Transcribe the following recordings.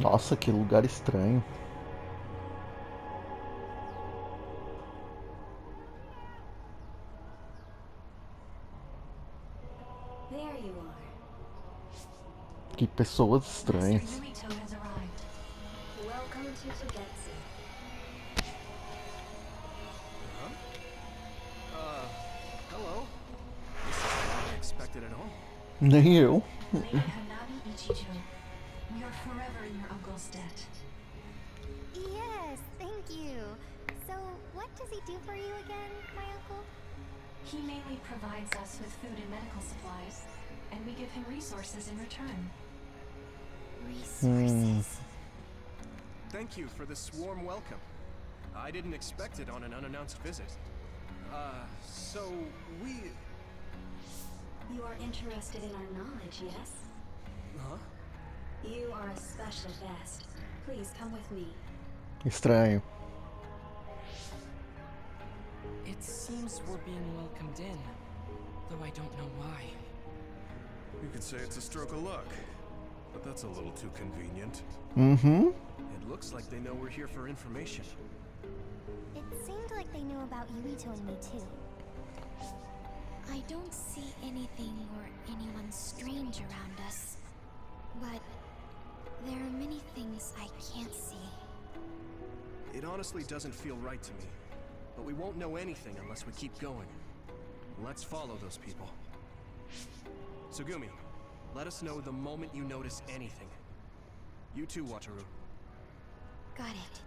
Nossa, que lugar estranho. There you are. Que pessoas Master estranhas. Yuito has arrived. Welcome to Togetsu. Hello. This is not unexpected at all. Nem eu. Lady Hanabi Ichijo, we are forever in your uncle's debt. Yes, thank you. So, what does he do for you again, my uncle? He mainly provides us with food and medical supplies, and we give him resources in return. Resources. Thank you for this warm welcome. I didn't expect it on an unannounced visit. So we... You are interested in our knowledge, yes? Huh? You are a special guest. Please come with me. Estranho. It seems we're being welcomed in, though I don't know why. You could say it's a stroke of luck, but that's a little too convenient. Mm-hmm. It looks like they know we're here for information. It seemed like they knew about Yuito and me too. I don't see anything or anyone strange around us. But there are many things I can't see. It honestly doesn't feel right to me. But we won't know anything unless we keep going. Let's follow those people. Tsugumi, let us know the moment you notice anything. You too, Wataru. Got it.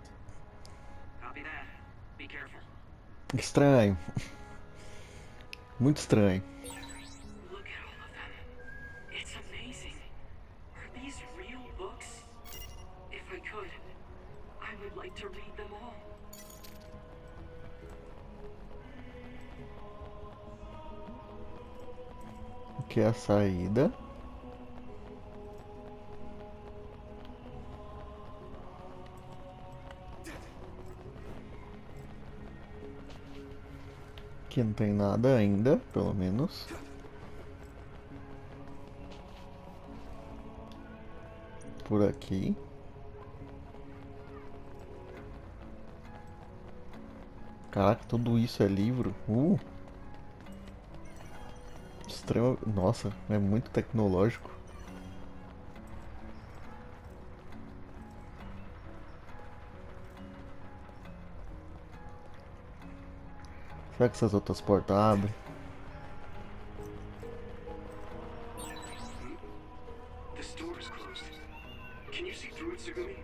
Copy that. Be careful. Estranho. Muito estranho. Look at all of them. It's amazing. Are these real books? If I could, I would like to read them all. Aqui é a saída. Aqui não tem nada ainda, pelo menos. Por aqui. Caraca, tudo isso é livro. Extrema... Nossa, é muito tecnológico. Será que essas outras portas abrem? This door is closed. Can you see through it, Tsugumi?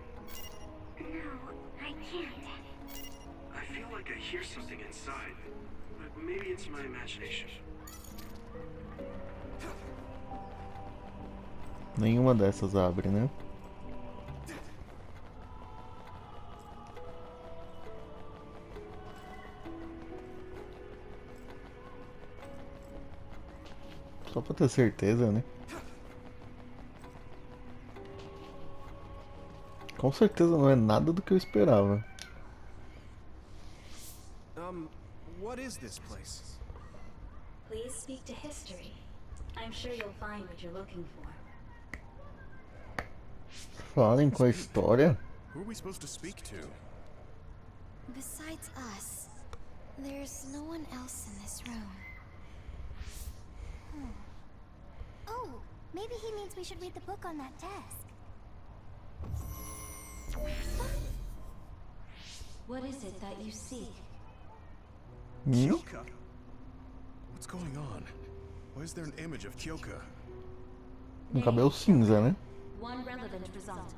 No, I can't. I feel like I hear something inside, but maybe it's my imagination. Nenhuma dessas abre, né? Só pra ter certeza, né? Com certeza não é nada do que eu esperava. What is this place? Please speak to history. I'm sure you'll find what you're looking for. Falem com a história. Who are we supposed to speak to? Besides us, there's no one else in this room. Oh, maybe he means we should read the book on that desk. What is it that you seek? Kyoka? What's going on? Why is there an image of Kyoka? Cabelo cinza, né? One relevant result.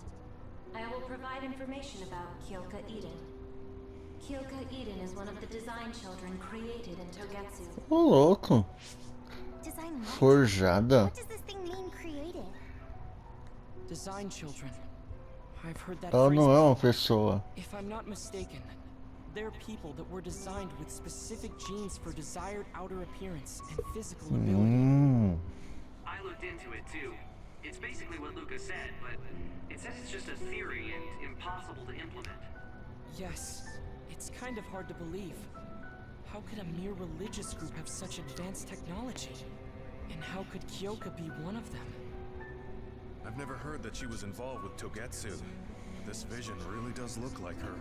I will provide information about Kyoka Eden. Kyoka Eden is one of the design children created in Togetsu. Ô, louco. Design what? Forjada. What does this thing mean, created? Design children. I've heard that Ela phrase não é uma before. pessoa. If I'm not mistaken, they're people that were designed with specific genes for desired outer appearance and physical ability. I looked into it too. It's basically what Luca said, but it says it's just a theory and impossible to implement. Yes, it's kind of hard to believe. How could a mere religious group have such advanced technology? And how could Kyoka be one of them? I've never heard that she was involved with Togetsu. But this vision really does look like her.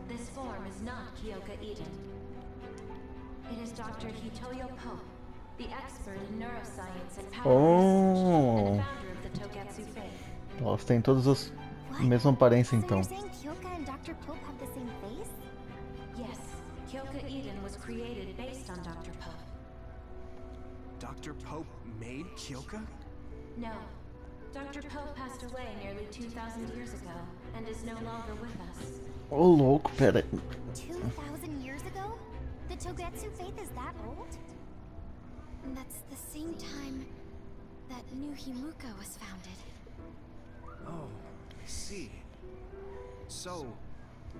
This form is not Kyoka Eden. It is Dr. Hitoyo Pope, the expert in neuroscience and power research, and founder of the Togetsu faith. Elas têm todas as mesma aparência So então. you're saying Kyoka and Dr. Pope have the same face? Yes, Kyoka Eden was created based on Dr. Pope. Dr. Pope made Kyoka? No, Dr. Pope passed away nearly 2,000 years ago and is no longer with us. Ô louco, pera. 2,000 years ago? The Togetsu faith is that old? That's the same time that New Himuka was founded. Oh, I see. So,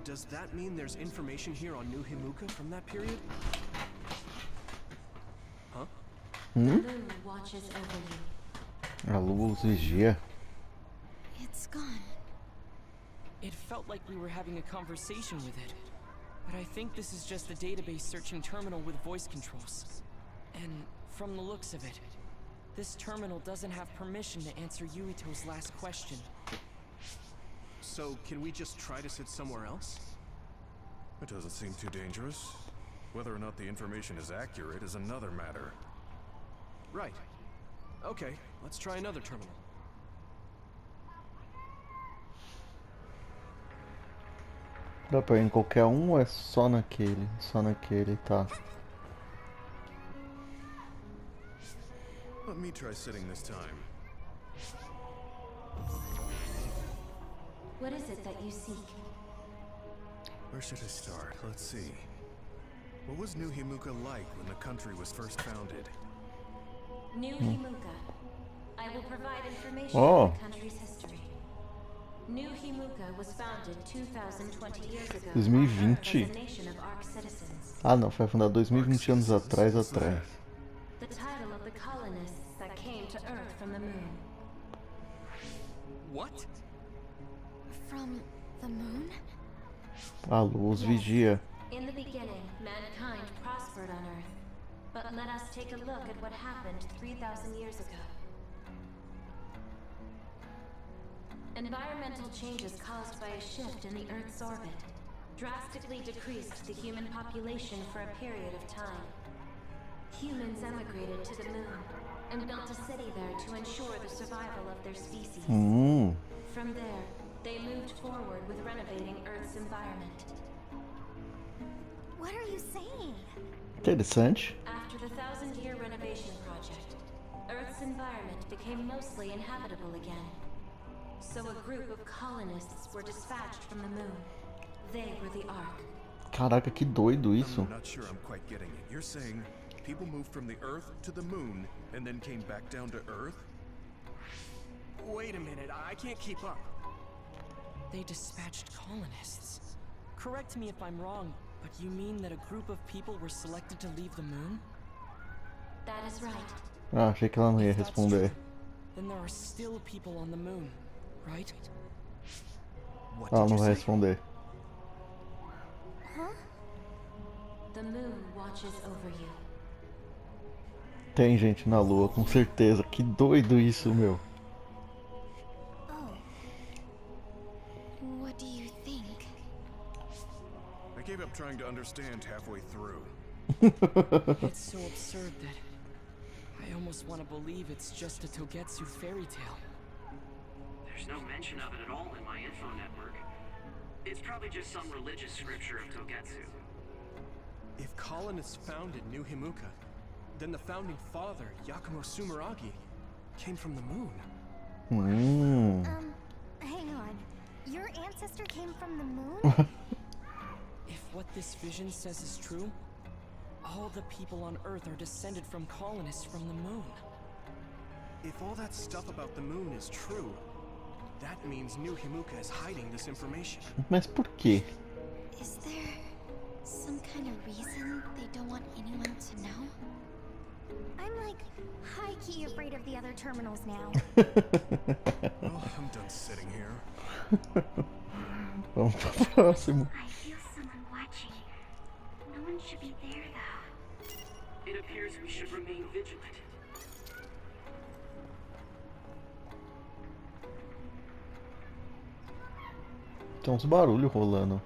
does that mean there's information here on New Himuka from that period? Huh? The moon watches over you. A luz vigia. It's gone. It felt like we were having a conversation with it. But I think this is just a database searching terminal with voice controls. And from the looks of it, this terminal doesn't have permission to answer Yuito's last question. So, can we just try to sit somewhere else? It doesn't seem too dangerous. Whether or not the information is accurate is another matter. Right. Okay, let's try another terminal. Dá pra ir em qualquer um ou é só naquele? Só naquele, tá. Let me try sitting this time. What is it that you seek? Where should I start? Let's see. What was New Himuka like when the country was first founded? New Himuka. I will provide information Oh. on the country's history. New Himuka was founded 2,020 years ago 2020. as a nation of Ark citizens. Ah não, foi fundado 2020 anos atrás. The title of the colonists that came to Earth from the moon. What? From the moon? A luz vigia. In the beginning, mankind prospered on Earth. But let us take a look at what happened 3,000 years ago. Environmental changes caused by a shift in the Earth's orbit drastically decreased the human population for a period of time. Humans emigrated to the moon and built a city there to ensure the survival of their species. From there, they moved forward with renovating Earth's environment. What are you saying? Interessante. After the 1,000-year renovation project, Earth's environment became mostly inhabitable again. So a group of colonists were dispatched from the moon. They were the Ark. Caraca, que doido isso. I'm not sure I'm quite getting it. You're saying people moved from the Earth to the moon and then came back down to Earth? Wait a minute, I can't keep up. They dispatched colonists. Correct me if I'm wrong, but you mean that a group of people were selected to leave the moon? That is right. Ah, achei que ela não ia If that's responder. true, then there are still people on the moon, right? What Ela did não you vai say? responder. Huh? The moon watches over you. Tem gente na lua, com certeza. Que doido isso, meu. Oh. What do you think? I gave up trying to understand halfway through. It's so absurd that I almost want to believe it's just a Togetsu fairy tale. There's no mention of it at all in my info network. It's probably just some religious scripture of Togetsu. If colonists founded New Himuka, then the founding father, Yakumo Sumeragi, came from the moon. Hang on. Your ancestor came from the moon? If what this vision says is true, all the people on Earth are descended from colonists from the moon. If all that stuff about the moon is true, that means New Himuka is hiding this information. Mas por quê? Is there some kind of reason they don't want anyone to know? I'm like high-key afraid of the other terminals now. Well, I'm done sitting here. Vamos pro próximo. I feel someone watching. No one should be there though. It appears we should remain vigilant. Tem uns barulhos rolando.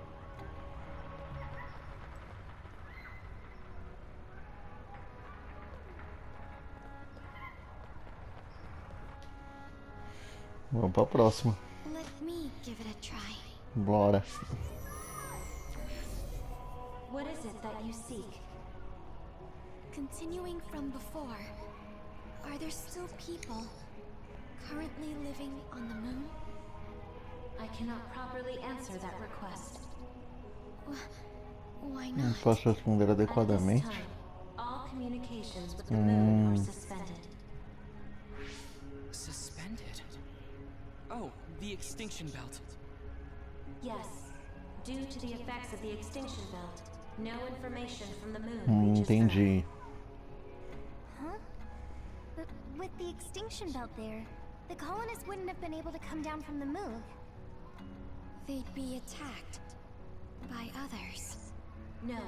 Vamos pra próxima. Let me give it a try. Bora. What is it that you seek? Continuing from before, are there still people currently living on the moon? I cannot properly answer that request. Why Não not? posso responder At this adequadamente. time, all communications with the moon are suspended. Suspended? Oh, the extinction belt. Yes. Due to the effects of the extinction belt, no information from the moon reaches Earth. Entendi. Huh? But with the extinction belt there, the colonists wouldn't have been able to come down from the moon. They'd be attacked by others. No.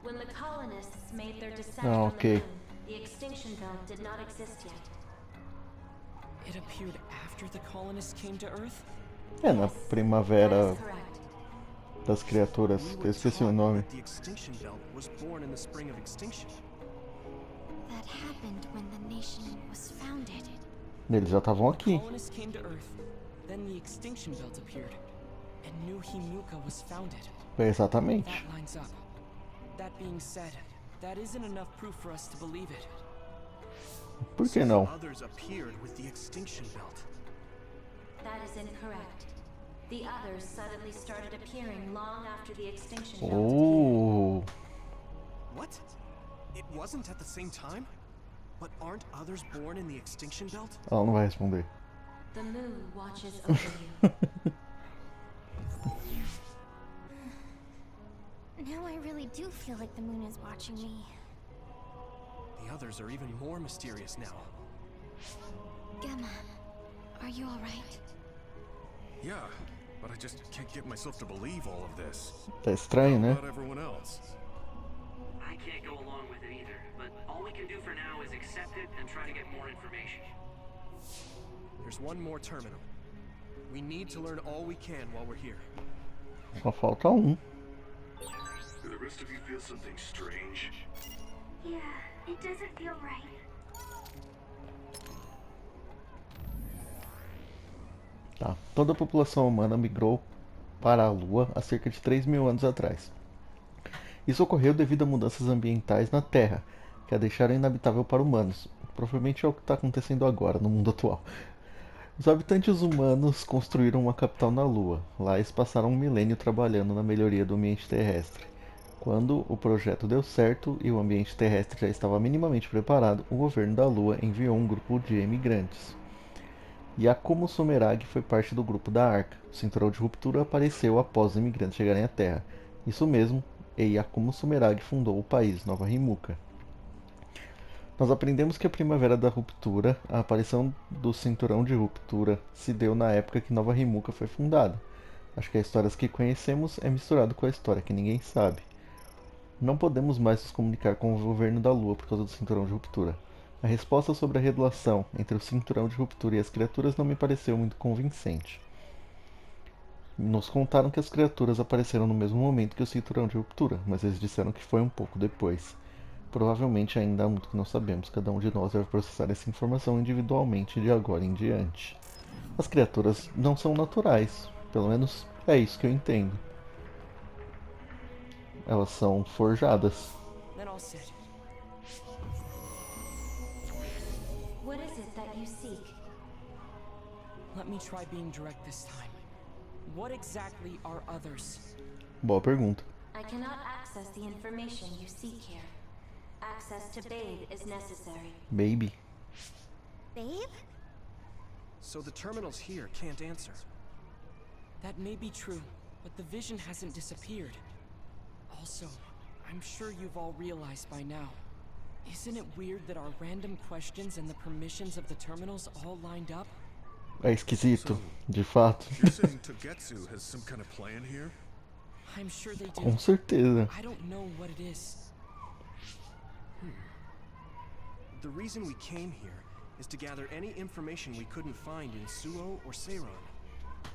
When the colonists made their descent Ah, from okay. the moon, the extinction belt did not exist yet. It appeared after the colonists came to Earth? É, na That primavera is correct. das criaturas. We Eu were esqueci o taught nome. that the extinction belt was born in the spring of extinction. That happened when the nation was founded. Eles já estavam aqui. Colonists came to Earth, then the extinction belt appeared, and New Himuka was founded. Exatamente. That lines up. That being said, that isn't enough proof for us to believe it. Por que So não? others appeared with the extinction belt. That is incorrect. The others suddenly started appearing long after the extinction belt. Oh, What? It wasn't at the same time? But aren't others born in the extinction belt? ela não vai responder. The moon watches over you. Now I really do feel like the moon is watching me. The others are even more mysterious now. Gemma, are you alright? Yeah, but I just can't get myself to believe all of this. Tá estranho, né? Not everyone else. I can't go along with it either, but all we can do for now is accept it and try to get more information. There's one more terminal. We need to learn all we can while we're here. Só falta um. Do the rest of you feel something strange? Yeah, it doesn't feel right. Tá. Toda a população humana migrou para a Lua há cerca de 3.000 anos atrás. Isso ocorreu devido a mudanças ambientais na Terra, que a deixaram inabitável para humanos. Provavelmente é o que está acontecendo agora, no mundo atual. Os habitantes humanos construíram uma capital na Lua. Lá eles passaram um milênio trabalhando na melhoria do ambiente terrestre. Quando o projeto deu certo e o ambiente terrestre já estava minimamente preparado, o governo da Lua enviou um grupo de emigrantes. Yakumo Sumeragi foi parte do grupo da Arca. O cinturão de ruptura apareceu após os imigrantes chegarem à Terra. Isso mesmo, e Yakumo Sumeragi fundou o país, Nova Himuka. Nós aprendemos que a primavera da ruptura, a aparição do cinturão de ruptura, se deu na época que Nova Himuka foi fundada. Acho que a história que conhecemos é misturada com a história que ninguém sabe. Não podemos mais nos comunicar com o governo da Lua por causa do cinturão de ruptura. A resposta sobre a relação entre o cinturão de ruptura e as criaturas não me pareceu muito convincente. Nos contaram que as criaturas apareceram no mesmo momento que o cinturão de ruptura, mas eles disseram que foi um pouco depois. Provavelmente ainda há muito que não sabemos, cada um de nós deve processar essa informação individualmente de agora em diante. As criaturas não são naturais, pelo menos é isso que eu entendo. Elas são forjadas. Then all said. What is it that you seek? Let me try being direct this time. What exactly are others? Boa pergunta. I cannot access the information you seek here. Access to Babe is necessary. Baby. Babe? So the terminals here can't answer. That may be true, but the vision hasn't disappeared. Also, I'm sure you've all realized by now. Isn't it weird that our random questions and the permissions of the terminals all lined up? É esquisito, de fato. You're saying Togetsu has some kind of plan here? I'm sure they do. Com certeza. I don't know what it is. The reason we came here is to gather any information we couldn't find in Suo or Seiron.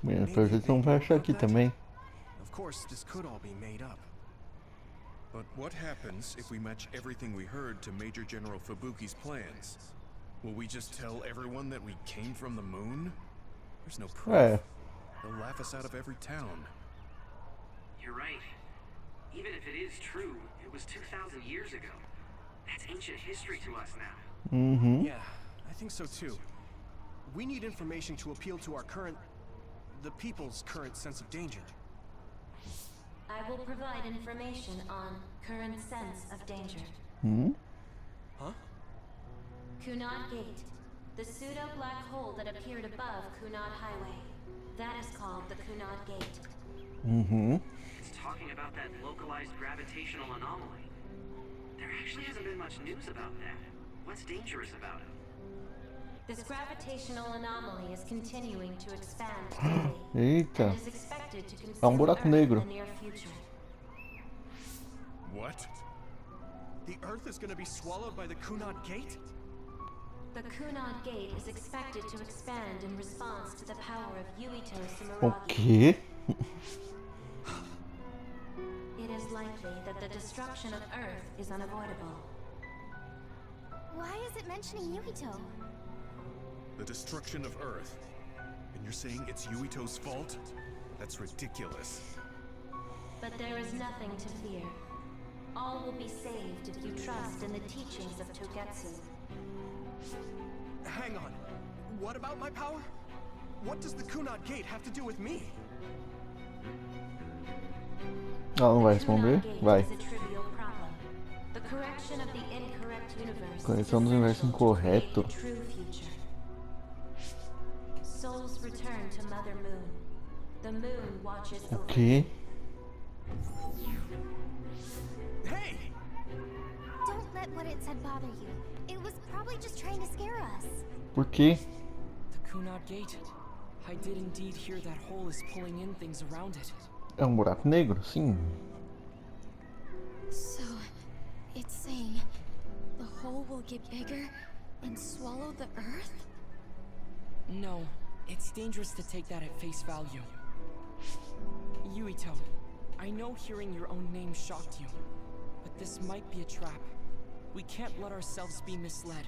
Bem, pelo jeito não vai achar aqui também. Of course, this could all be made up. But what happens if we match everything we heard to Major General Fubuki's plans? Will we just tell everyone that we came from the moon? There's no proof. É. They'll laugh us out of every town. You're right. Even if it is true, it was 2,000 years ago. That's ancient history to us now. Uhum. Yeah, I think so too. We need information to appeal to our the people's current sense of danger. I will provide information on current sense of danger. Hum? Huh? Kunad Gate, the pseudo-black hole that appeared above Kunad Highway. That is called the Kunad Gate. Uhum. It's talking about that localized gravitational anomaly. There actually hasn't been much news about that. What's dangerous about it? This gravitational anomaly is continuing to expand daily Eita. and is expected to É um consume buraco Earth negro. in the near future. What? The Earth is gonna be swallowed by the Kunad Gate? The Kunad Gate is expected to expand in response to the power of Yuito O Sumeragi. quê? It is likely that the destruction of Earth is unavoidable. Why is it mentioning Yuito? The destruction of Earth. And you're saying it's Yuito's fault? That's ridiculous. But there is nothing to fear. All will be saved if you trust in the teachings of Togetsu. Hang on. What about my power? What does the Kunad Gate have to do with me? Ela não vai The Kunad responder? Gate Vai. is a trivial problem. The correction of the incorrect universe Correção is do universo essential to create incorreto. the true future. Souls return to Mother Moon. The moon watches O over quê? Hey! Don't let what it said bother you. It was probably just trying to scare us. Por quê? The Kunad Gate. I did indeed hear that hole is pulling in things around it. É um buraco negro? Sim. So, it's saying the hole will get bigger and swallow the Earth? No, it's dangerous to take that at face value. Yuito, I know hearing your own name shocked you, but this might be a trap. We can't let ourselves be misled.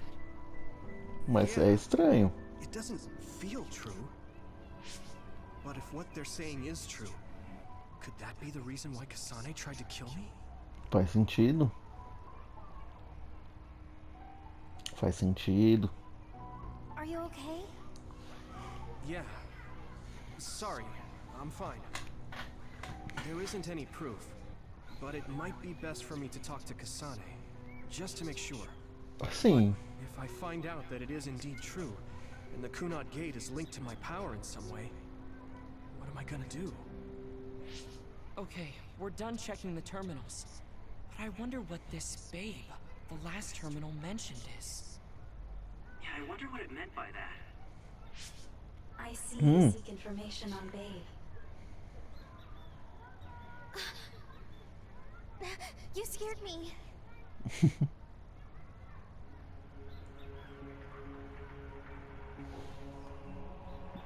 Mas é estranho. It doesn't feel true. But if what they're saying is true, could that be the reason why Kasane tried to kill me? Faz sentido. Faz sentido. Are you okay? Yeah. Sorry, I'm fine. There isn't any proof, but it might be best for me to talk to Kasane, just to make sure. Assim, If I find out that it is indeed true, and the Kunad Gate is linked to my power in some way, what am I gonna do? Okay, we're done checking the terminals. But I wonder what this babe, the last terminal mentioned is. Yeah, I wonder what it meant by that. I see you seek information on Babe. You scared me.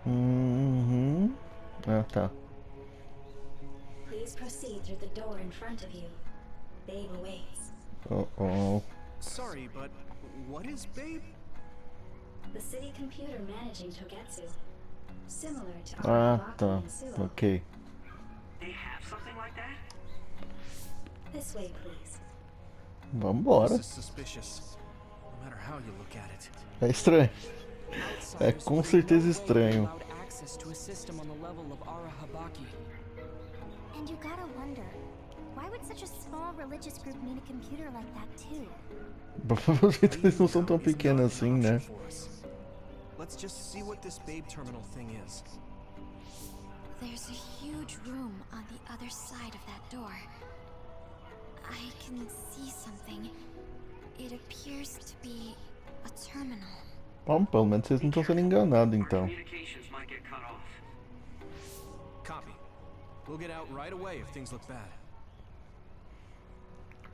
Uhum. Ah, tá. Please proceed through the door in front of you. Babe awaits. Oh. Sorry, but what is Babe? The city computer managing Togetsu. Similar to Ah, Aguardam tá. and Suo. Ok. They have something like that? This way, please. Vambora. This is suspicious, no matter how you look at it. É estranho. Outsiders com would certeza no way be estranho. allowed access to a system on the level of Arahabaki. And you gotta wonder, why would such a small religious group need a computer like that too? Provavelmente eles não são tão Is not pequenos an assim, option né? for us. Let's just see what this Babe terminal thing is. There's a huge room on the other side of that door. I can see something. It appears to be a terminal. Bom, pelo menos vocês não estão sendo enganados Our então. communications might get cut off. Copy. We'll get out right away if things look bad.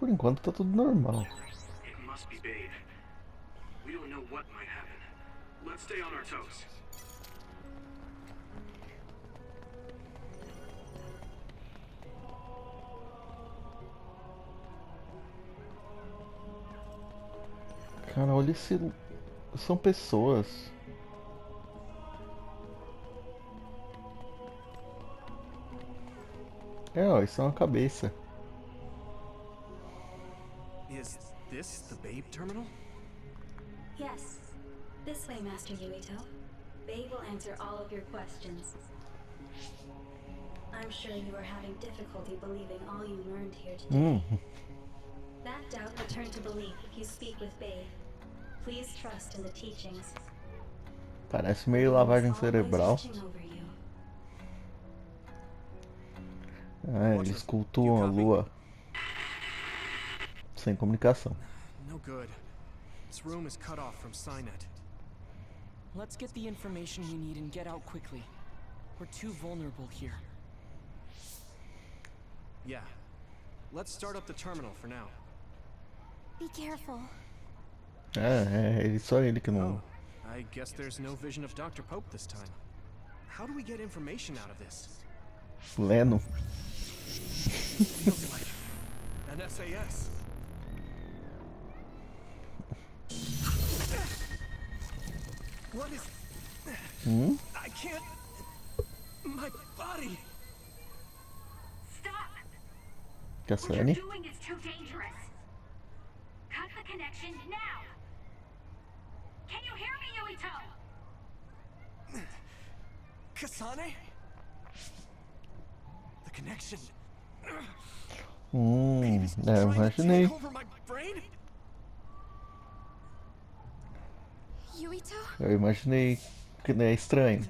Por enquanto tá tudo normal. It must be Babe. We don't know what might happen. Let's stay on our toes. Cara, olha esse... São pessoas. É, ó, isso é uma cabeça. Is this the Babe terminal? Yes. This way, Master Yuito. Bay will answer all of your questions. I'm sure you are having difficulty believing all you learned here today. That doubt will turn to belief if you speak with Bay. Please trust in the teachings. Parece meio lavagem He's always cerebral. watching over you. Ah, eles cultuam a lua. Sem comunicação. No good. This room is cut off from Cynet. Let's get the information we need and get out quickly. We're too vulnerable here. Yeah. Let's start up the terminal for now. Be careful. Só ele que não... Oh, I guess there's no vision of Dr. Pope this time. How do we get information out of this? Leno. Feels like an SAS. What is... I can't... My body... Stop! What Cassani. you're doing is too dangerous. Cut the connection now! Can you hear me, Yuito? Kasane? The connection... Eu imaginei. Over my brain? Yuito? Eu imaginei que é estranho.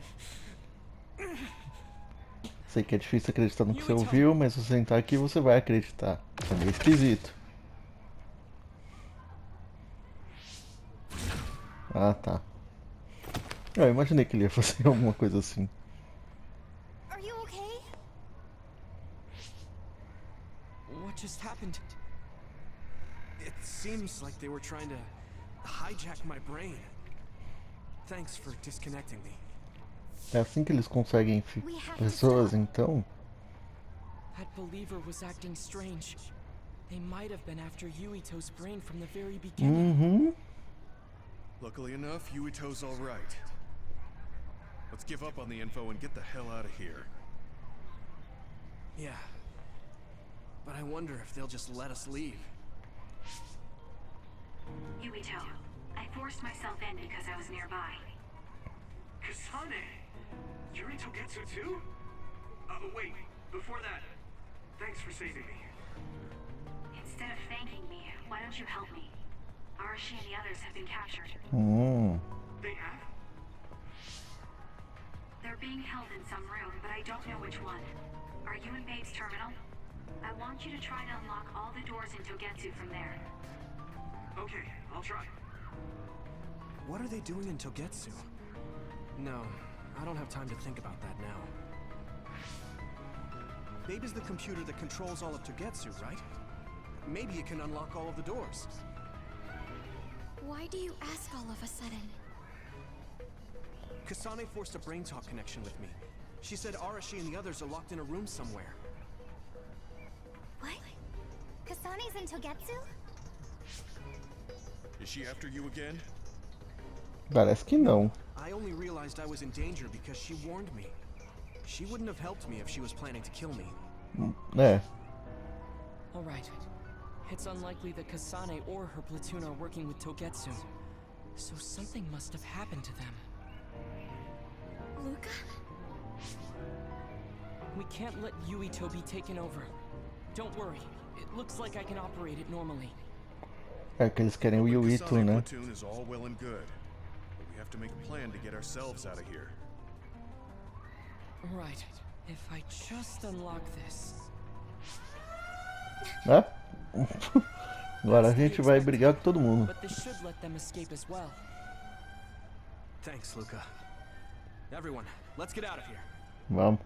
Sei que é difícil acreditar no que você ouviu, mas se você sentar aqui você vai acreditar. É meio esquisito. Ah, tá. Eu imaginei que ele ia fazer alguma coisa assim. Are you okay? What just happened? It seems like they were trying to hijack my brain. Thanks for disconnecting me. É assim que eles conseguem pessoas, então? That believer was acting strange. They might have been after Yuito's brain from the very beginning. Luckily enough, Yuito's all right. Let's give up on the info and get the hell out of here. Yeah. But I wonder if they'll just let us leave. Yuito, I forced myself in because I was nearby. Kasane! You're in Togetsu too? Wait, before that, thanks for saving me. Instead of thanking me, why don't you help me? Arashi and the others have been captured. They have? They're being held in some room, but I don't know which one. Are you in Babe's terminal? I want you to try to unlock all the doors in Togetsu from there. Okay, I'll try. What are they doing in Togetsu? No, I don't have time to think about that now. Babe is the computer that controls all of Togetsu, right? Maybe it can unlock all of the doors. Why do you ask all of a sudden? Kasane forced a brain talk connection with me. She said Arashi and the others are locked in a room somewhere. What? Kasane's in Togetsu? Is she after you again? Parece que não. I only realized I was in danger because she warned me. She wouldn't have helped me if she was planning to kill me. É. Alright. It's unlikely that Kasane or her platoon are working with Togetsu. So something must have happened to them. Luca? We can't let Yuito be taken over. Don't worry. It looks like I can operate it normally. É que eles querem o The Yuito, Kasane né? platoon is all well and good, but we have to make a plan to get ourselves out of here. Right. If I just unlock this. É? Agora a gente vai brigar com todo mundo. But this should let them escape as well. Thanks, Luca. Everyone, let's get out of here. Vamos.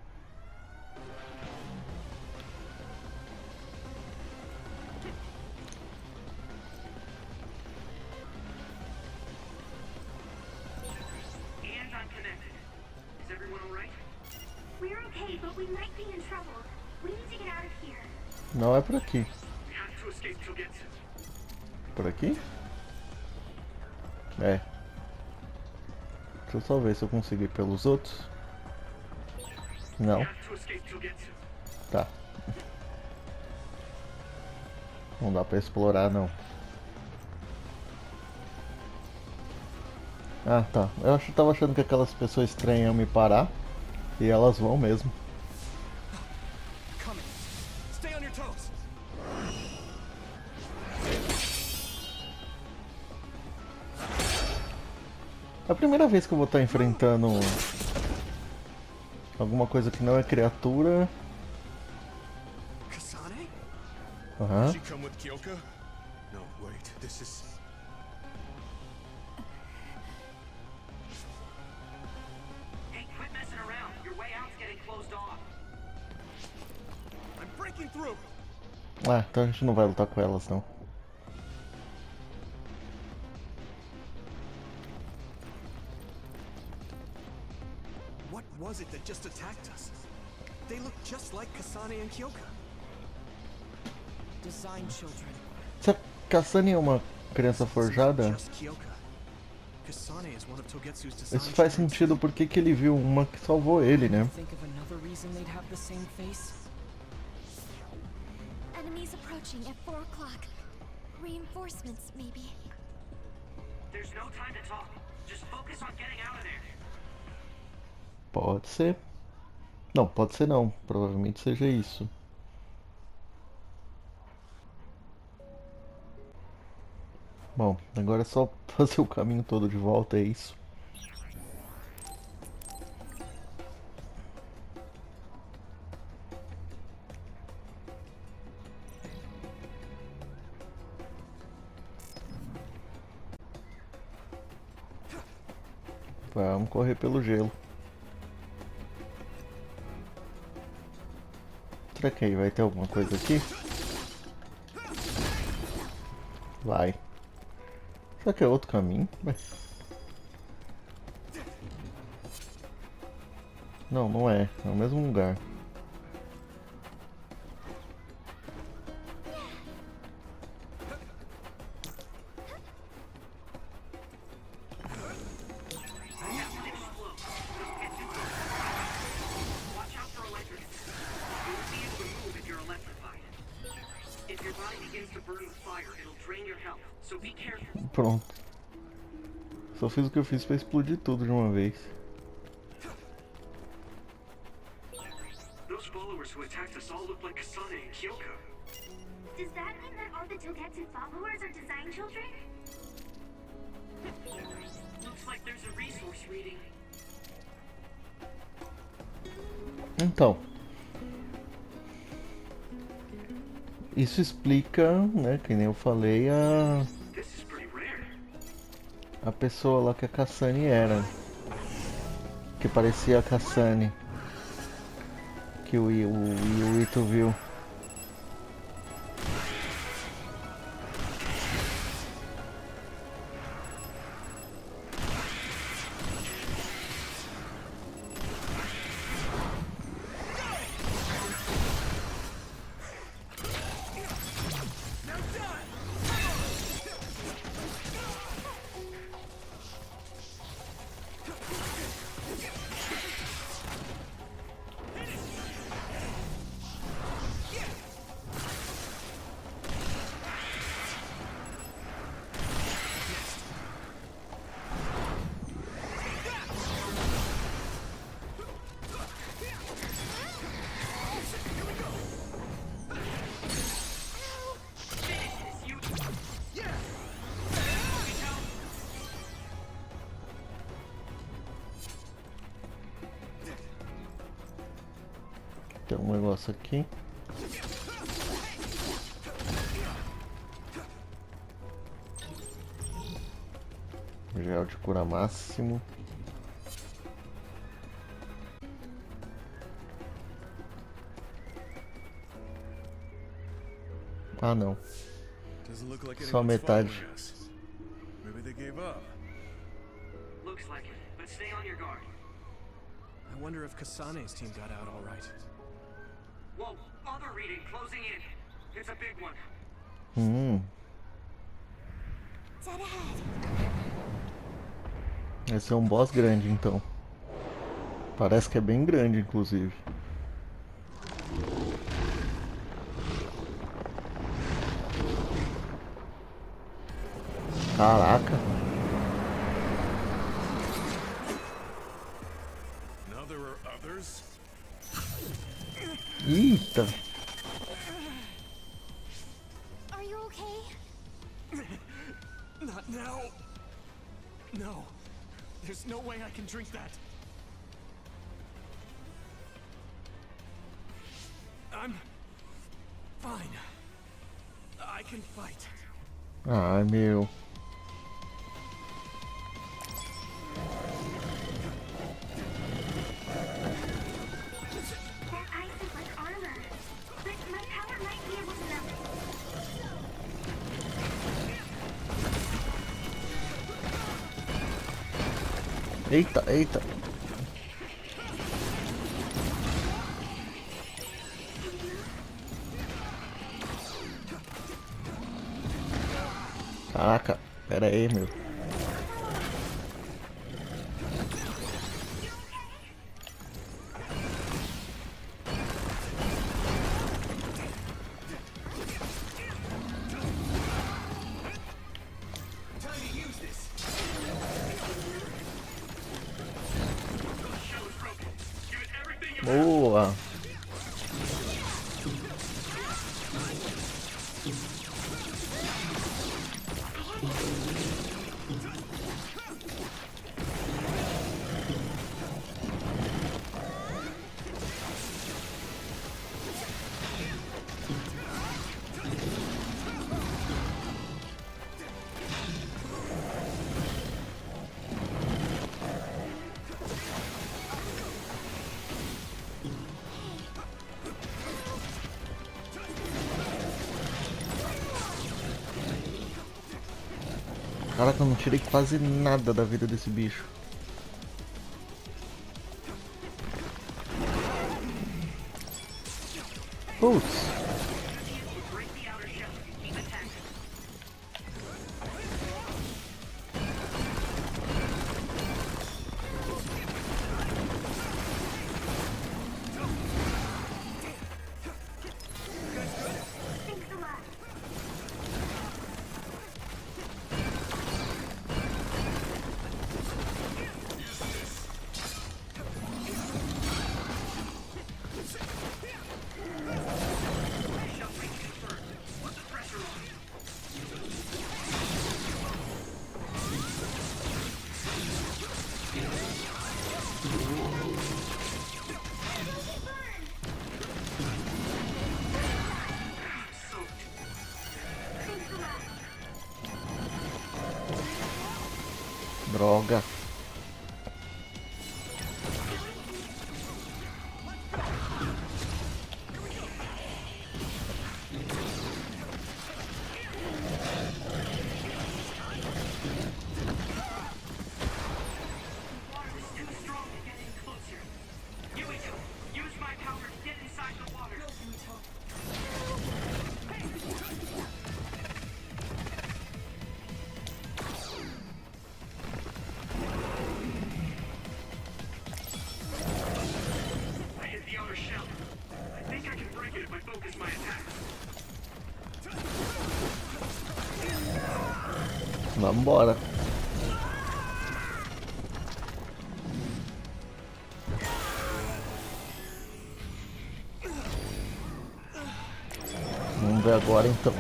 And I'm connected. Is everyone alright? We're okay, but we might be in trouble. We need to get out of here. Não é por aqui. We have to escape Togetsu. Por aqui? É. Deixa eu só ver se eu consigo ir pelos outros. Não. We have to escape Togetsu. Tá. Não dá pra explorar, não. Ah, tá. Tava achando que aquelas pessoas estranhas iam me parar. E elas vão mesmo. Coming. Stay on your toes. É a primeira vez que eu vou estar enfrentando alguma coisa que não é criatura. Kasane? Aham. Did she come with Kyoka? No, wait, this is... Hey, quit messing around. Your way out's getting closed off. I'm breaking through. Ah, então a gente não vai lutar com elas, não. What was it that just attacked us? They look just like Kasane and Kyoka. Design children. Se a Kasane é uma criança forjada, Just Kyoka. Kasane is one of Togetsu's design isso faz children. sentido porque que ele viu uma que salvou ele, né? Think of another reason they'd have the same face? Enemies approaching at 4 o'clock. Reinforcements, maybe. There's no time to talk. Just focus on getting out of there. Pode ser. Não, pode ser não. Provavelmente seja isso. Bom, agora é só fazer o caminho todo de volta, é isso. Vamos correr pelo gelo. Será que aí vai ter alguma coisa aqui? Vai. Será que é outro caminho? Vai. Não, não é. É o mesmo lugar. Watch out for electric. You won't be able to move if you're electrified. If your body begins to burn with fire, it'll drain your health. So be careful. Pronto. Só fiz o que eu fiz pra explodir tudo de uma vez. Those followers who attacked us all look like Kasane and Kyoka. Does that mean that all the Togetsu followers are design children? Looks like there's a resource reading. Então. Isso explica, né, que nem eu falei, This is pretty rare. a pessoa lá que a Kasane era. Que parecia a Kasane. Que o Ito viu. Tem um negócio aqui. Gel de cura máximo. Ah, não. Doesn't look like Só anyone's metade. following us. Maybe they gave up. Looks like it, but stay on your guard. I wonder if Kasane's team got out all right. Whoa, other reading closing in. It's a big one. Dead ahead. Esse é um boss grande, então. Parece que é bem grande, inclusive. Caraca. Now there are others? Eita. Are you okay? Not now. No. There's no way I can drink that. I'm fine. I can fight. Ai, meu. That ice is like armor. But my power might be able to melt it. Eita, eita. Caraca, pera aí, meu. Boa. Caraca, eu não tirei quase nada da vida desse bicho. Putz. Droga. Vambora. Vamos ver agora então.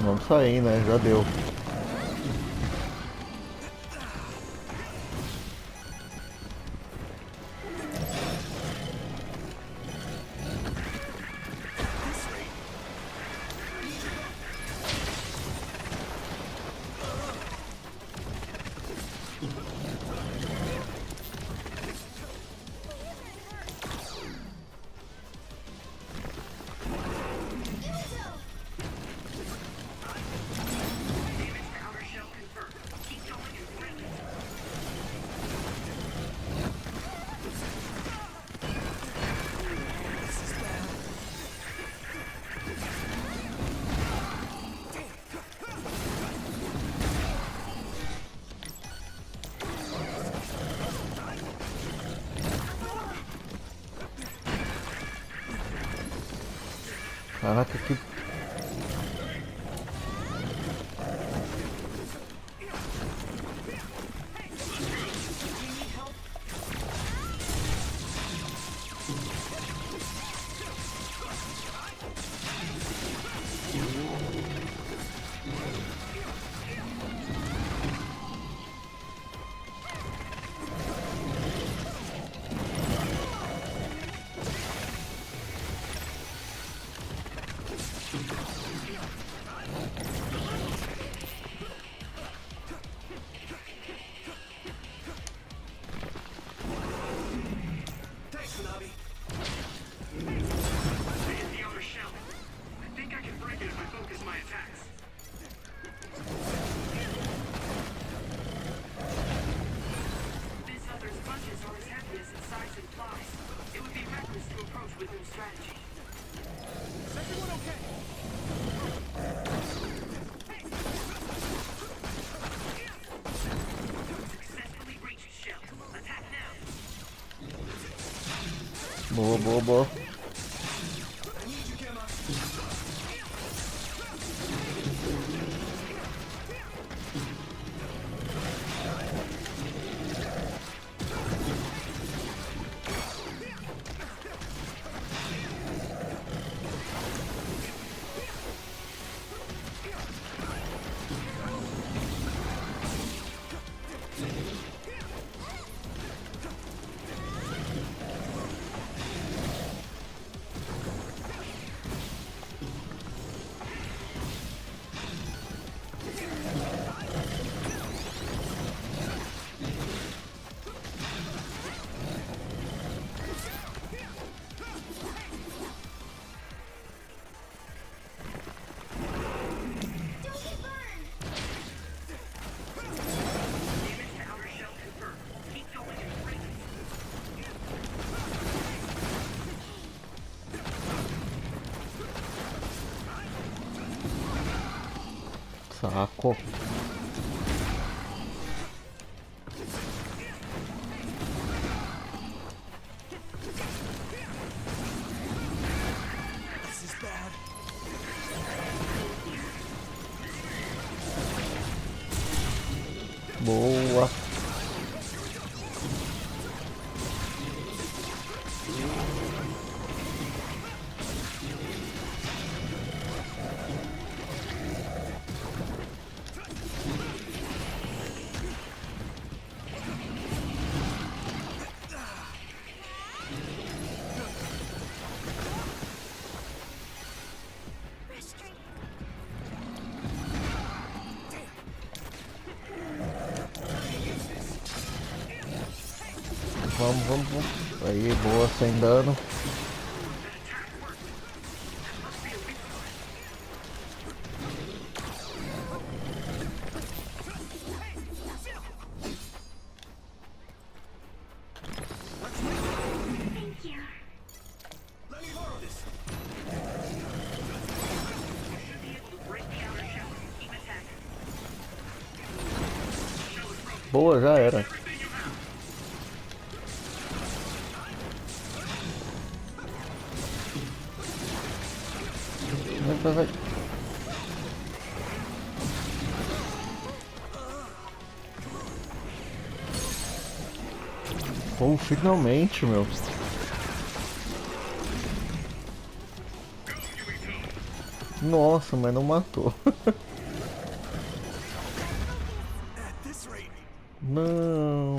Vamos sair, né? Já deu. Caraca, que... Boa, boa, boa. Saco. Boa. Vamos. Aí, boa, sem dano. Boa, já era. Vai. Pô, finalmente, meu. Nossa, mas não matou. Não.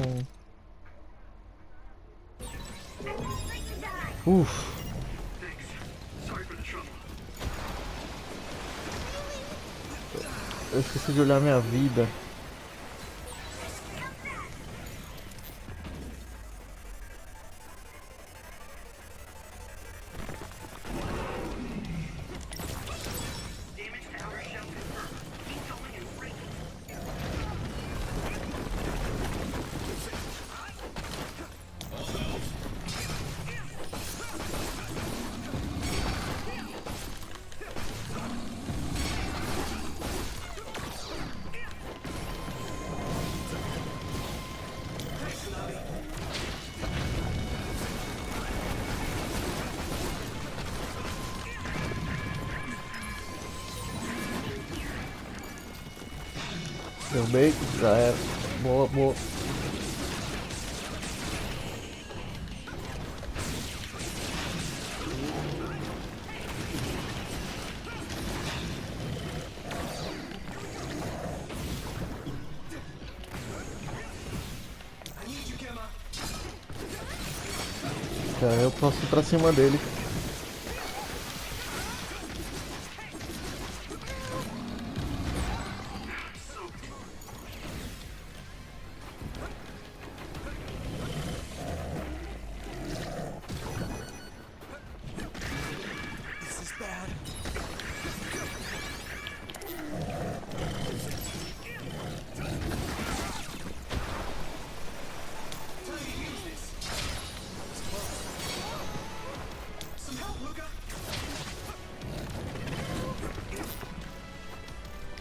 Uff. Eu esqueci de olhar minha vida. Deu bem, já era. Boa, boa. Eu posso ir pra cima dele.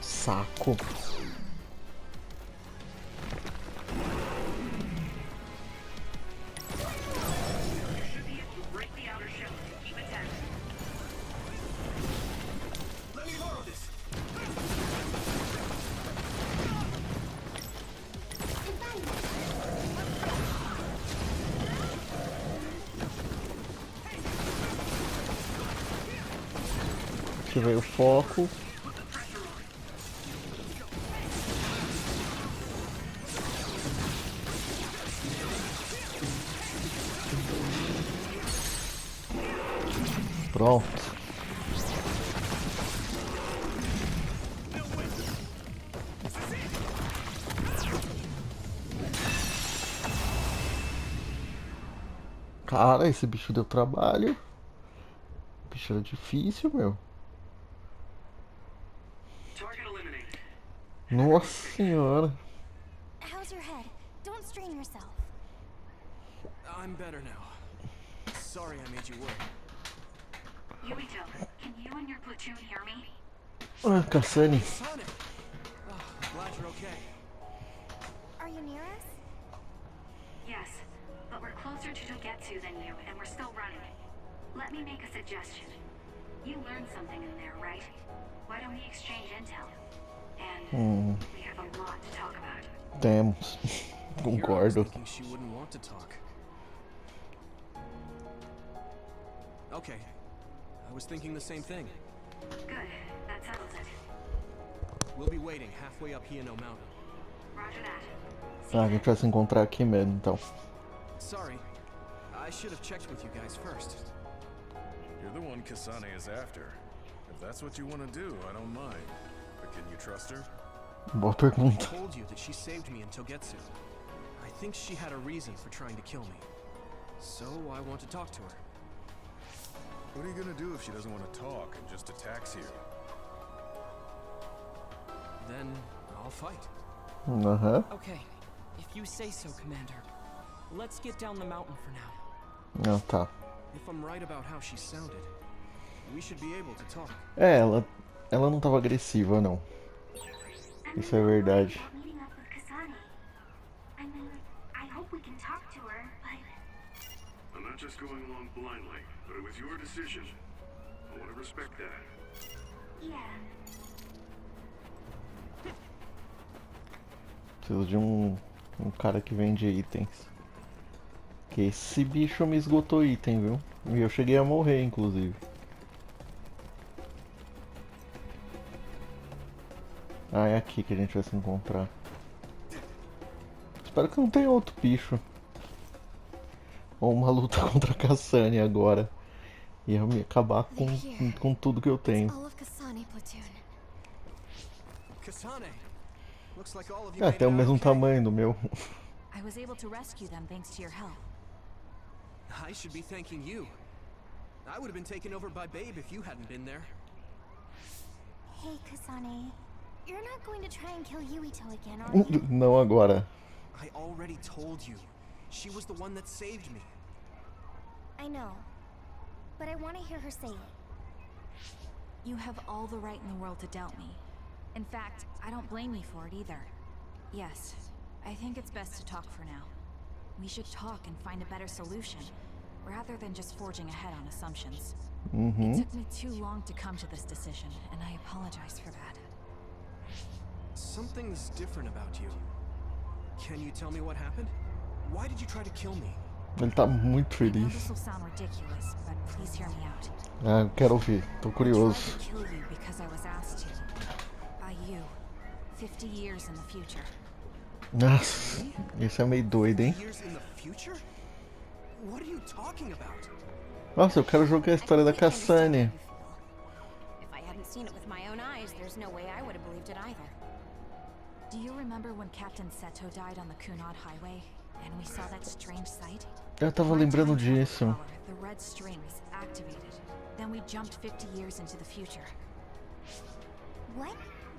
Saco. Ativei o foco. Pronto. Cara, esse bicho deu trabalho. O bicho era difícil, meu. Nossa senhora. How's your head? Don't strain yourself. I'm better now. Sorry I made you work. Yuito, can you and your platoon hear me? Ah, Cassani. Sonic! Oh, glad you're okay. Are you near us? Yes, but we're closer to Togetsu than you, and we're still running. Let me make a suggestion. You learned something in there, right? Why don't we exchange intel? And we have a lot to talk about. Temos. Here I was Concordo. thinking she wouldn't want to talk. Okay. I was thinking the same thing. Good, that settles it. We'll be waiting halfway up Hieno Mountain. Roger that. Ah, a gente vai se encontrar aqui mesmo, então. Sorry. I should have checked with you guys first. You're the one Kasane is after. If that's what you want to do, I don't mind. But can you trust her? Boa I pergunta. told you that she saved me in Togetsu. I think she had a reason for trying to kill me. So I want to talk to her. What are you gonna do if she doesn't want to talk and just attacks you? Then I'll fight. Aham. Okay, if you say so, Commander. Let's get down the mountain for now. Ah, tá. If I'm right about how she sounded, we should be able to talk. É, ela não tava agressiva, não. Isso é verdade. About meeting up with Kasane. I mean, I hope we can talk to her, but I'm not just going along blindly, but it was your decision. I want to respect that. yeah. Preciso de um cara que vende itens. Que esse bicho me esgotou item, viu? E eu cheguei a morrer, inclusive. Ah, é aqui que a gente vai se encontrar. Espero que não tenha outro bicho. Ou uma luta contra a Kasane agora. E eu me acabar com tudo que eu tenho. All of Kasane platoon. Kasane! Looks like all of you É, made tem o it out mesmo okay. tamanho do meu. I was able to rescue them thanks to your help. I should be thanking you. I would have been taken over by Babe if you hadn't been there. Hey, Kasane. You're not going to try and kill Yuito again, are you? Não agora. I already told you. She was the one that saved me. I know. But I want to hear her say it. You have all the right in the world to doubt me. In fact, I don't blame you for it either. Yes, I think it's best to talk for now. We should talk and find a better solution, rather than just forging ahead on assumptions. It took me too long to come to this decision, and I apologize for that. Something's different about you. Can you tell me what happened? Why did you try to kill me? Ele tá muito I know feliz. this will sound ridiculous, but please hear me out. Ah, eu quero ouvir. Tô I tried curioso. to kill you because I was asked to. By you. 50 years in the future. Nossa, esse é meio doido, hein? Years in the future? What are you talking about? Nossa, eu quero jogar a história da Cassane. If I hadn't seen it with my own eyes, there's no way I would have believed it either. Do you remember when Captain Seto died on the Kunad Highway? And we saw that strange sight? Eu tava lembrando disso. The red strings activated. Then we jumped 50 years into the future. What?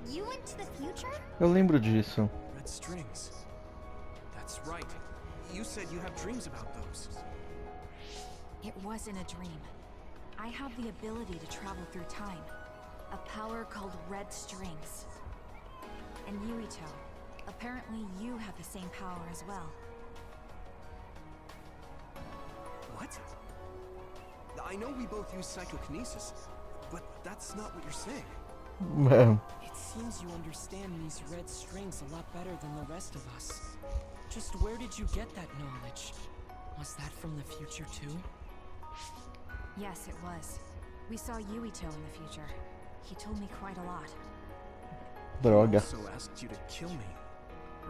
You went to the future? Eu lembro disso. Red strings. That's right. You said you have dreams about those. It wasn't a dream. I have the ability to travel through time. A power called red strings. And Yuito, apparently you have the same power as well. What? I know we both use psychokinesis, but that's not what you're saying. É. It seems you understand these red strings a lot better than the rest of us. Just where did you get that knowledge? Was that from the future too? Yes, it was. We saw Yuito in the future. He told me quite a lot. Droga. So asked you to kill me.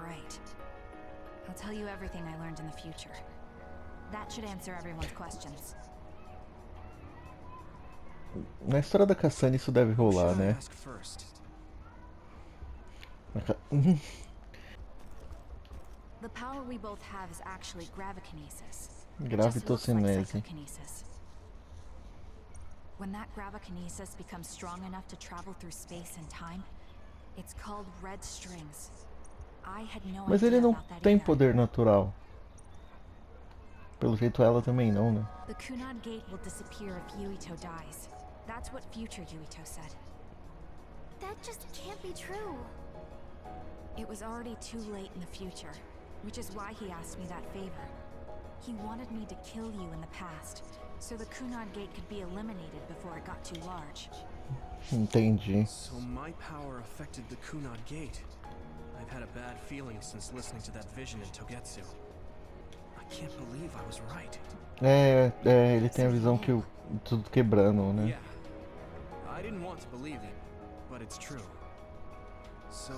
Right. I'll tell you everything I learned in the future. That should answer everyone's questions. Na história da Cassane isso deve rolar, Should I né? ask first? The power we both have is actually gravikinesis. Gravitocinese. Psychokinesis. When that gravikinesis becomes strong enough to travel through space and time, it's called red strings. I had no Mas idea ele não about that tem either. poder natural. Pelo jeito ela também não, né? The Kunad Gate will disappear if Yuito dies. That's what future Yuito said. That just can't be true. It was already too late in the future, which is why he asked me that favor. He wanted me to kill you in the past, so the Kunad Gate could be eliminated before it got too large. Entendi. So my power affected the Kunad Gate. I've had a bad feeling since listening to that vision in Togetsu. I can't believe I was right. Ele tem a visão que tudo quebrando, né? Yeah. I didn't want to believe it, but it's true. So,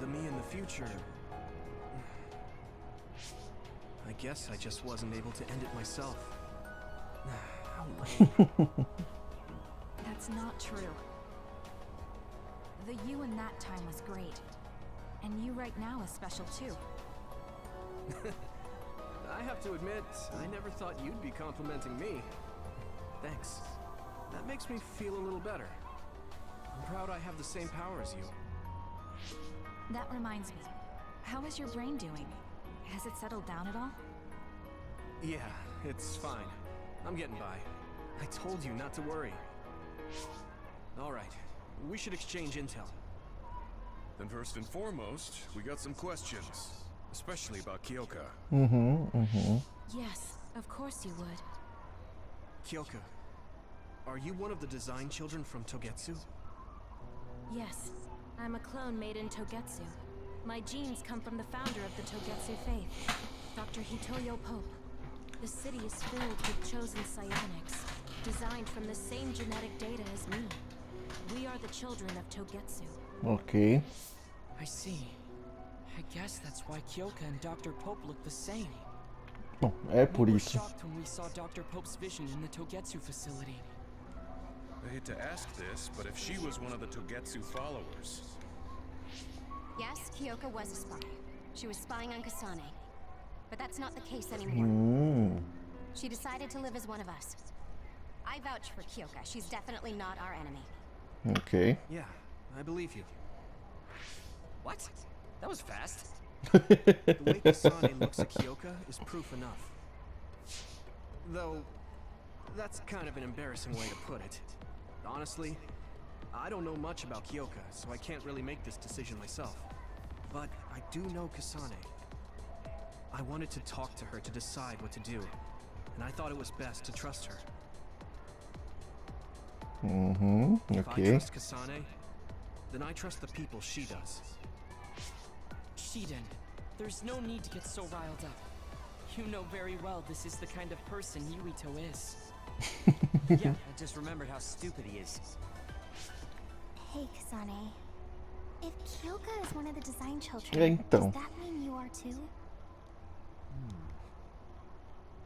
the me in the future... I guess I just wasn't able to end it myself. How lame. That's not true. The you in that time was great. And you right now is special too. I have to admit, I never thought you'd be complimenting me. Thanks. That makes me feel a little better. I'm proud I have the same power as you. That reminds me. How is your brain doing? Has it settled down at all? Yeah, it's fine. I'm getting by. I told you not to worry. Alright, we should exchange intel. Then first and foremost, we got some questions. Especially about Kyoka. Yes, of course you would. Kyoka, are you one of the design children from Togetsu? Yes, I'm a clone made in Togetsu. My genes come from the founder of the Togetsu faith, Dr. Hitoyo Pope. The city is filled with chosen psionics, designed from the same genetic data as me. We are the children of Togetsu. Ok. I see. I guess that's why Kyoka and Dr. Pope look the same. Bom, é por We were isso. shocked when we saw Dr. Pope's vision in the Togetsu facility. I hate to ask this, but if she was one of the Togetsu followers... Yes, Kyoka was a spy. She was spying on Kasane. But that's not the case anymore. She decided to live as one of us. I vouch for Kyoka. She's definitely not our enemy. Ok. Yeah, I believe you. What? That was fast. The way Kasane looks at Kyoka is proof enough. Though, that's kind of an embarrassing way to put it. Honestly, I don't know much about Kyoka, so I can't really make this decision myself. But I do know Kasane. I wanted to talk to her to decide what to do, and I thought it was best to trust her. If I Ok. trust Kasane, then I trust the people she does. Shiden, there's no need to get so riled up. You know very well this is the kind of person Yuito is. Yeah, I just remembered how stupid he is. Hey, Kasane. If Kyoka is one of the design children, Então. does that mean you are too?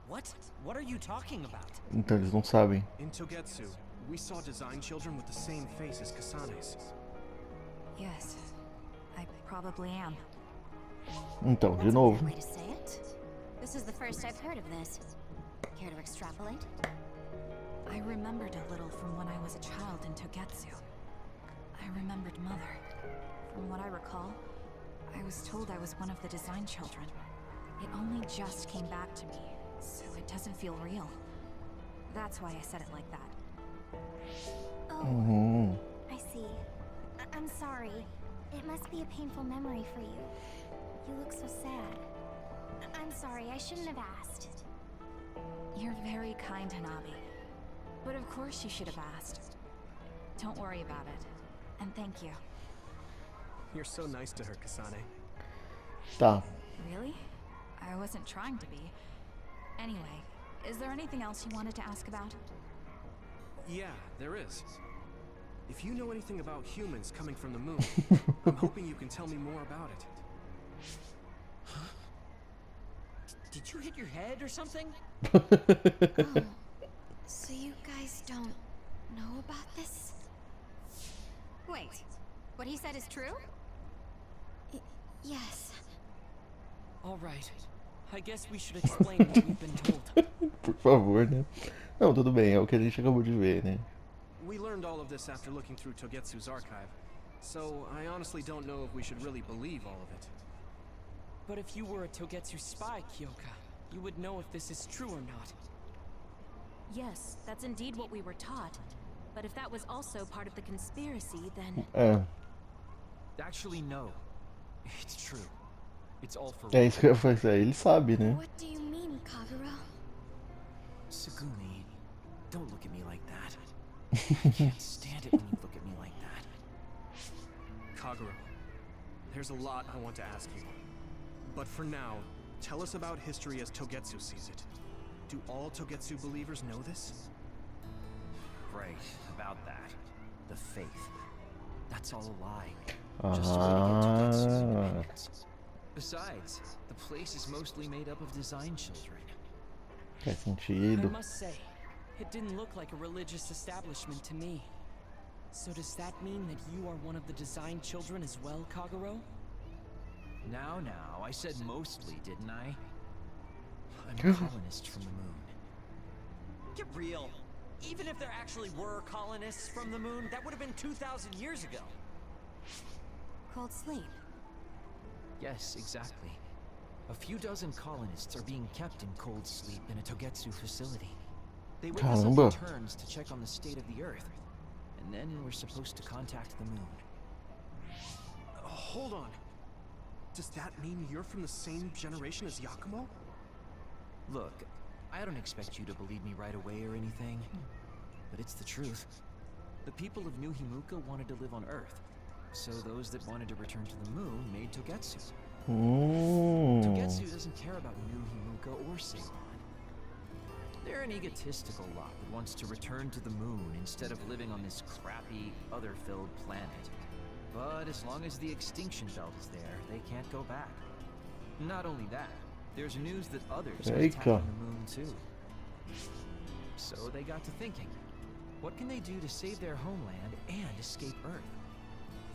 What? What are you talking about? Então eles não sabem. In Togetsu, we saw design children with the same face as Kasane's. Yes, I probably am. Então, de novo. Way to say it. This is the first I've heard of this. Care to extrapolate? I remembered a little from when I was a child in Togetsu. I remembered Mother. From what I recall, I was told I was one of the design children. It only just came back to me, so it doesn't feel real. That's why I said it like that. Oh, I see. I'm sorry. It must be a painful memory for you. You look so sad. I'm sorry, I shouldn't have asked. You're very kind, Hanabi. But of course you should have asked. Don't worry about it. And thank you. You're so nice to her, Kasane. Tá. Really? I wasn't trying to be. Anyway, is there anything else you wanted to ask about? Yeah, there is. If you know anything about humans coming from the moon, I'm hoping you can tell me more about it. Did you hit your head or something? Oh, so you guys don't know about this? Wait, what he said is true? Yes. All right. I guess we should explain what we've been told. Por favor, né? Não, tudo bem, é o que a gente acabou de ver, né? We learned all of this after looking through Togetsu's archive, so I honestly don't know if we should really believe all of it. But if you were a Togetsu spy, Kyoka, you would know if this is true or not. Yes, that's indeed what we were taught. But if that was also part of the conspiracy, then... É, Actually, no. It's true. It's all for é isso que eu ia fazer. Ele sabe, né? What do you mean, Kagura? Sugumi, don't look at me like that. I can't stand it when you look at me like that. Kagura, there's a lot I want to ask you. But for now, tell us about history as Togetsu sees it. Do all Togetsu believers know this? Right, about that. The faith. That's all a lie. Just a way to get Togetsu independence. Besides, the place is mostly made up of design children. Faz I sentido. must say, it didn't look like a religious establishment to me. So does that mean that you are one of the design children as well, Kaguro? Now, I said mostly, didn't I? I'm a colonist from the moon. Get real. Even if there actually were colonists from the moon, that would have been 2,000 years ago. Cold sleep. Yes, exactly. A few dozen colonists are being kept in cold sleep in a Togetsu facility. They wake us up Caramba. in turns to check on the state of the Earth. And then we're supposed to contact the moon. Hold on. Does that mean you're from the same generation as Yakumo? Look, I don't expect you to believe me right away or anything, but it's the truth. The people of New Himuka wanted to live on Earth, so those that wanted to return to the moon made Togetsu. Togetsu doesn't care about New Himuka or Seita. They're an egotistical lot that wants to return to the moon instead of living on this crappy, other-filled planet. But as long as the extinction belt is there, they can't go back. Not only that, there's news that others are attacking the moon too. So they got to thinking, what can they do to save their homeland and escape Earth?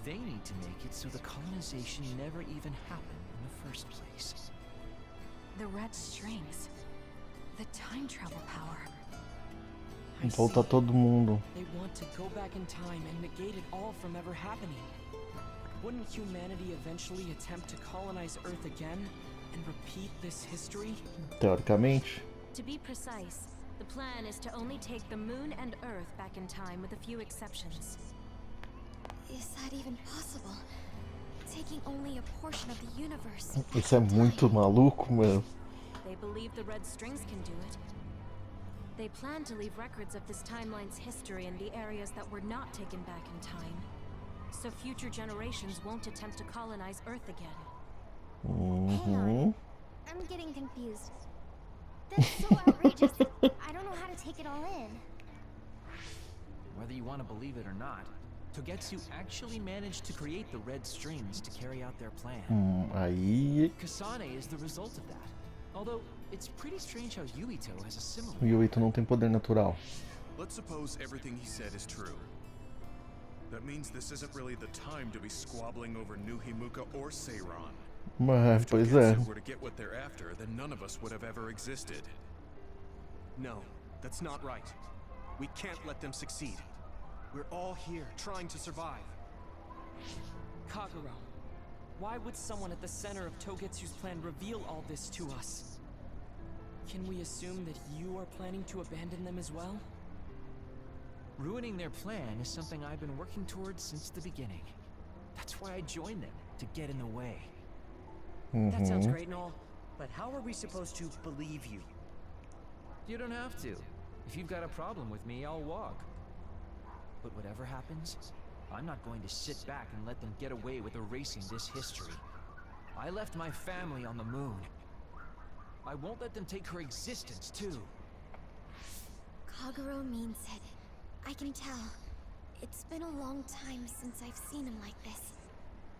They need to make it so the colonization never even happened in the first place. The red strings. The time travel power. I Volta see. todo mundo. They want to go back in time and negate it all from ever happening. Wouldn't humanity eventually attempt to colonize Earth again and repeat this history? Teoricamente. To be precise, the plan is to only take the moon and Earth back in time with a few exceptions. Is that even possible? Taking only a portion of the universe. Isso é muito maluco, mano. They believe the red strings can do it. They plan to leave records of this timeline's history in the areas that were not taken back in time. so future generations won't attempt to colonize Earth again. Hang on. I'm getting confused. That's so outrageous. I don't know how to take it all in. Whether you want to believe it or not, Togetsu actually managed to create the red strings to carry out their plan. Aí... Kasane is the result of that. Although, it's pretty strange how Yuito has a similar... O Yuito não tem poder natural. Let's suppose everything he said is true. That means this isn't really the time to be squabbling over New Himuka or Seiran. Mas, If pois é. Togetsu were to get what they're after, then none of us would have ever existed. No, that's not right. We can't let them succeed. We're all here, trying to survive. Kagero, why would someone at the center of Togetsu's plan reveal all this to us? Can we assume that you are planning to abandon them as well? Ruining their plan is something I've been working towards since the beginning. That's why I joined them, to get in the way. That sounds great and all, but how are we supposed to believe you? You don't have to. If you've got a problem with me, I'll walk. But whatever happens, I'm not going to sit back and let them get away with erasing this history. I left my family on the moon. I won't let them take her existence, too. Kagero means it. I can tell. It's been a long time since I've seen him like this.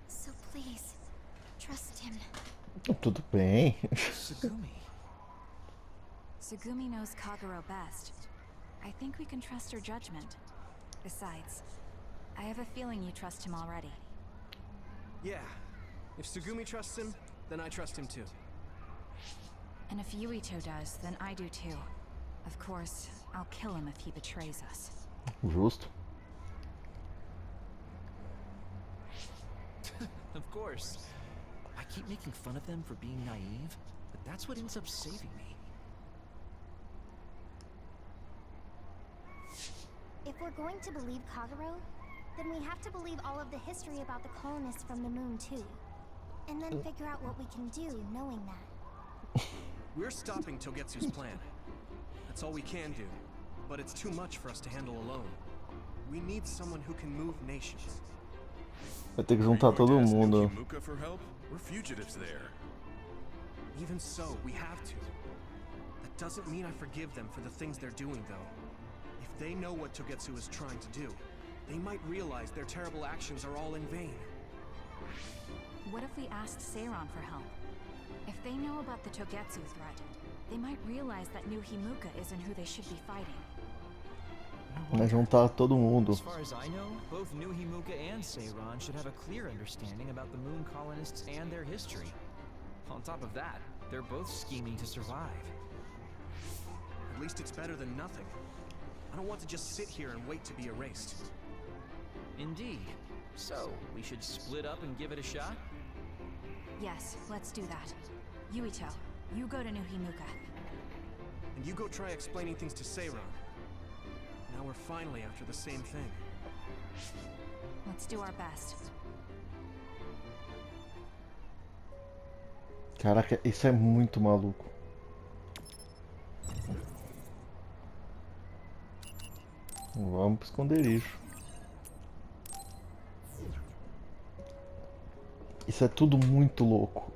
So please, trust him. Tudo bem. Sugumi. Sugumi knows Kagero best. I think we can trust her judgment. Besides, I have a feeling you trust him already. Yeah. If Sugumi trusts him, then I trust him too. And if Yuito does, then I do too. Of course, I'll kill him if he betrays us. Justo. Of course. I keep making fun of them for being naive, but that's what ends up saving me. If we're going to believe Kagero, then we have to believe all of the history about the colonists from the moon too. And then figure out what we can do knowing that. We're stopping Togetsu's plan. That's all we can do. But it's too much for us to handle alone. We need someone who can move nations. Vai ter que juntar todo mundo. Himuka for help? We're fugitives there. Even so, we have to. That doesn't mean I forgive them for the things they're doing, though. If they know what Togetsu is trying to do, they might realize their terrible actions are all in vain. What if we asked Seiran for help? If they know about the Togetsu threat, they might realize that New Himuka isn't who they should be fighting. Vai juntar todo mundo. As far as I know, both New Himuka and Seiran should have a clear understanding about the moon colonists and their history. On top of that, they're both scheming to survive. At least it's better than nothing. I don't want to just sit here and wait to be erased. Indeed. So, we should split up and give it a shot? Yes, let's do that. Yuito, you go to New Himuka. And you go try explaining things to Seiran. Now we're finally after the same thing. Let's do our best. Caraca, isso é muito maluco. Vamos pro esconderijo. Isso é tudo muito louco.